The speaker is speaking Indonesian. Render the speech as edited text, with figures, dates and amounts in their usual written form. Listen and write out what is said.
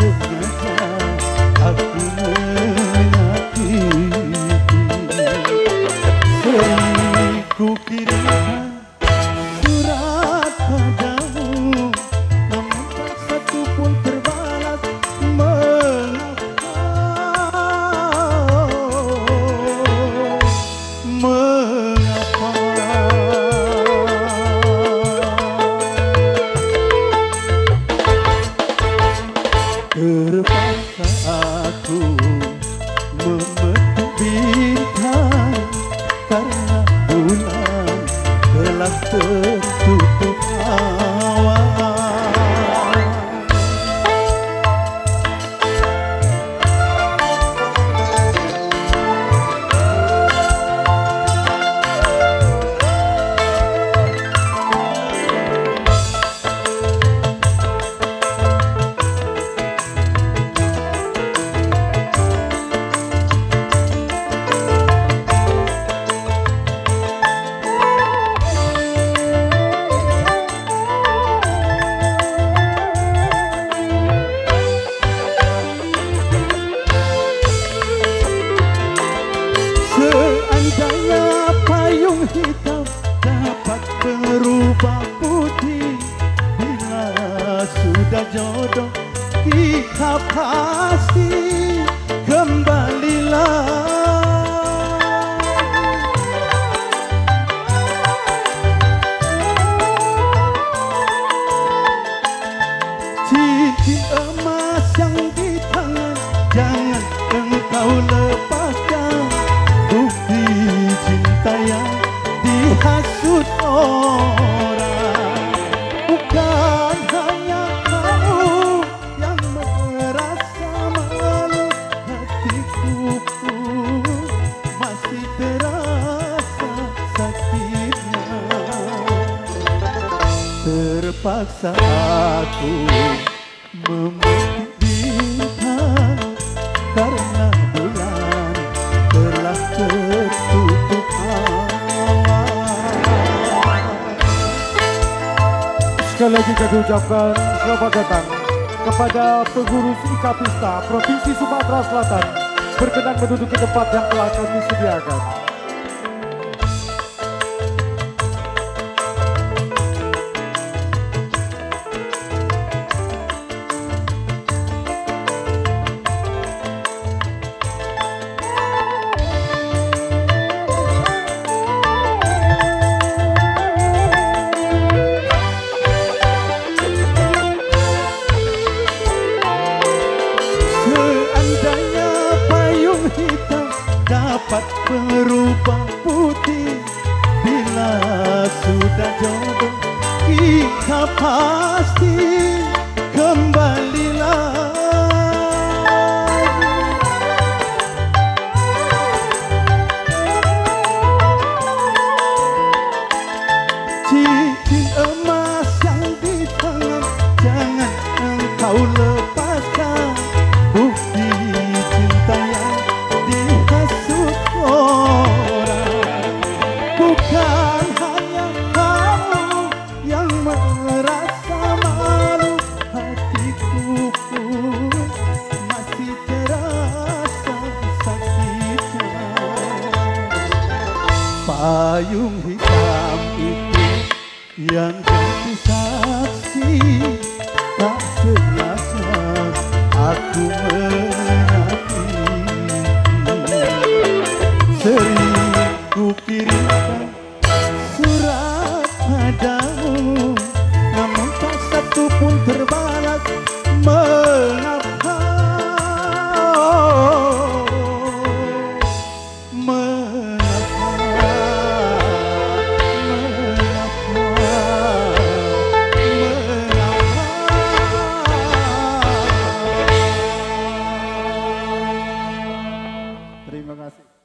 sengaja aku menyakiti. Sering ku kirimkan surat padamu, namun tak satu pun terbalas. Mengapa? Terpaksa aku memetik bintang karena bulan telah tertutup awan. Seandainya payung hitam dapat berubah putih, bila sudah jodoh kita pasti kembalilah. Cincin emas yang di tangan jangan engkau lepaskan, bukti cinta yang dihasut orang. Bukan hanya kamu yang merasa malu, hatiku pun masih terasa sakitnya. Terpaksa aku memetik bintang karena bulan telah tertutup awan. Sekali lagi kami ucapkan selamat datang kepada pengurus IKAPISTA Provinsi Sumatera Selatan berkenan menduduki tempat yang telah kami sediakan. Seandainya payung hitam dapat berubah putih, bila sudah jodoh kita pasti kembalilah. Cincin emas yang di tangan jangan engkau lepaskan, bukti cinta yang dihasut orang. Bukan hanya kamu yang merasa malu, hatiku pun masih terasa sakitnya. Payung hitam itu yang jadi saksi, tak sengaja aku menyakiti. Sering ku kirimkan surat padamu, namun tak satu pun terbalas. Mengapa? Terima kasih.